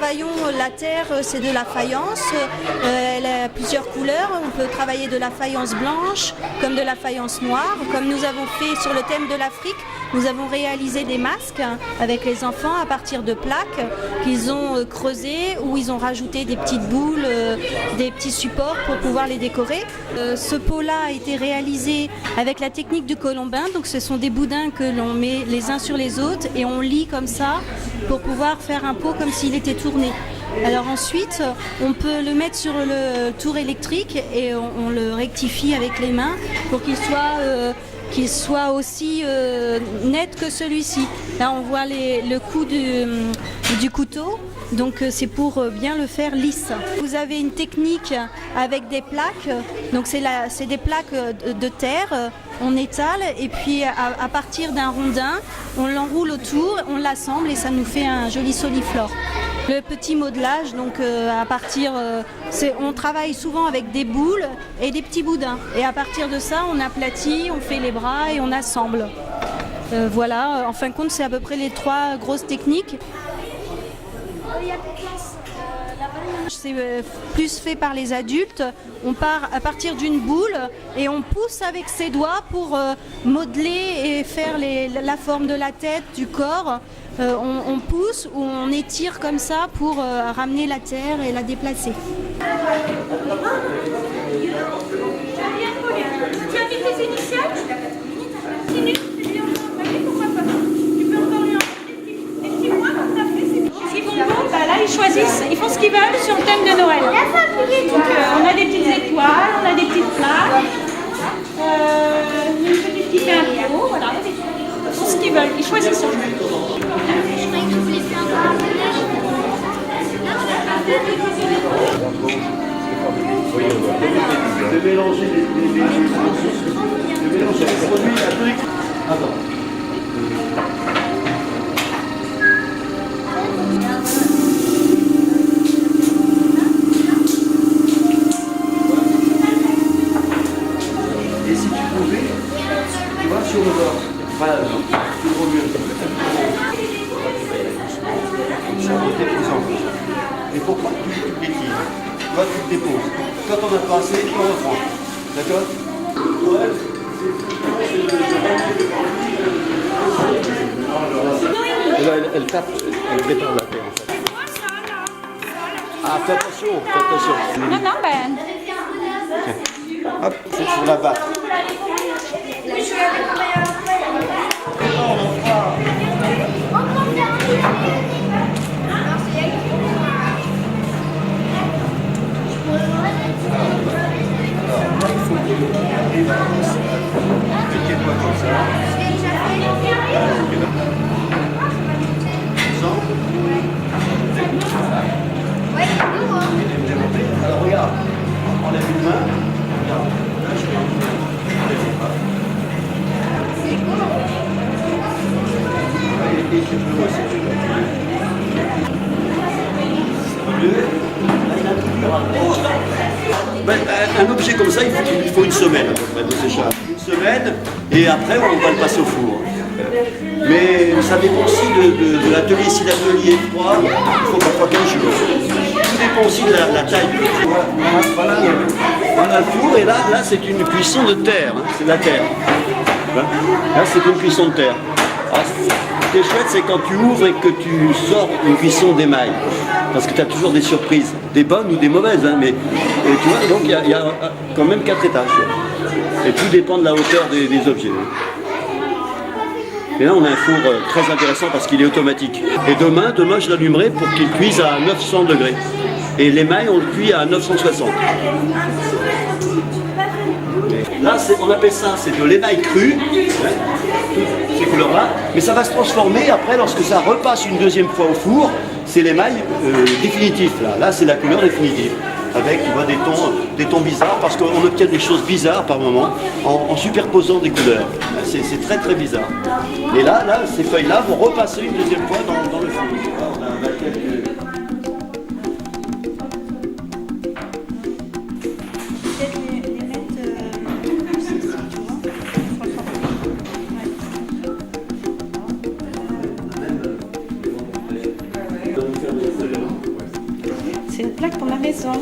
travaillons la terre, c'est de la faïence. Elle a plusieurs couleurs. On peut travailler de la faïence blanche comme de la faïence noire. Comme nous avons fait sur le thème de l'Afrique, nous avons réalisé des masques avec les enfants à partir de plaques qu'ils ont creusées où ils ont rajouté des petites boules, des petits supports pour pouvoir les décorer. Ce pot-là a été réalisé avec la technique du colombin. Donc ce sont des boudins que l'on met les uns sur les autres et on lit comme ça pour pouvoir faire un pot comme s'il était tourné. Alors ensuite, on peut le mettre sur le tour électrique et on le rectifie avec les mains pour qu'il soit aussi net que celui-ci. Là, on voit le coup du couteau, donc c'est pour bien le faire lisse. Vous avez une technique avec des plaques, donc c'est des plaques de terre, on étale et puis à partir d'un rondin, on l'enroule autour, on l'assemble et ça nous fait un joli soliflore. Le petit modelage, donc on travaille souvent avec des boules et des petits boudins. Et à partir de ça, on aplatit, on fait les bras et on assemble. Voilà, en fin de compte, c'est à peu près les 3 grosses techniques. C'est plus fait par les adultes. On part à partir d'une boule et on pousse avec ses doigts pour modeler et faire la forme de la tête, du corps. On pousse ou on étire comme ça pour ramener la terre et la déplacer. Tu as mis tes initiales? Ils choisissent, ils font ce qu'ils veulent sur le thème de Noël. Donc on a des petites étoiles, on a des petites plaques, une petite pinceau, voilà. Ils font ce qu'ils veulent, ils choisissent. De mélanger les produits avec... Attends. Et si tu pouvais, tu vois, sur le bord, voilà, tu le mieux. Ça va déposant. Mais faut pas que tu l'étires. Toi, tu te déposes. Quand on a pas assez, on reprend. D'accord? Ouais. Elle tape, elle prépare la terre. En fait. Ah, fais attention, fais attention. Non, ben. Hop, c'est sur la batte. Mettez-moi comme ça. Alors regarde, on lève une main. Regarde, là je lève les bras. Et tu peux aussi. Un objet comme ça, il faut une semaine à peu près de séchage. Une semaine, et après on va le passer au four. Mais ça dépend aussi de l'atelier. Si l'atelier est froid, il faut parfois 15 jours. Tout dépend aussi de la taille. Voilà, on a le four, et là c'est une cuisson de terre, hein, c'est de la terre. Là c'est une cuisson de terre. Alors, ce qui est chouette, c'est quand tu ouvres et que tu sors une cuisson d'émail. Parce que tu as toujours des surprises, des bonnes ou des mauvaises, hein, mais tu vois, donc il y a quand même 4 étages. Et tout dépend de la hauteur des objets. Et là on a un four très intéressant parce qu'il est automatique. Et demain je l'allumerai pour qu'il cuise à 900 degrés. Et l'émail on le cuit à 960. Là on appelle ça, c'est de l'émail cru, hein, toutes ces couleurs-là, mais ça va se transformer après lorsque ça repasse une deuxième fois au four, c'est l'émail définitif là c'est la couleur définitive. Avec tu vois, des tons bizarres, parce qu'on obtient des choses bizarres par moment en superposant des couleurs. C'est très très bizarre. Et là, ces feuilles-là vont repasser une deuxième fois dans le four. On a quelques... c'est une plaque pour ma maison.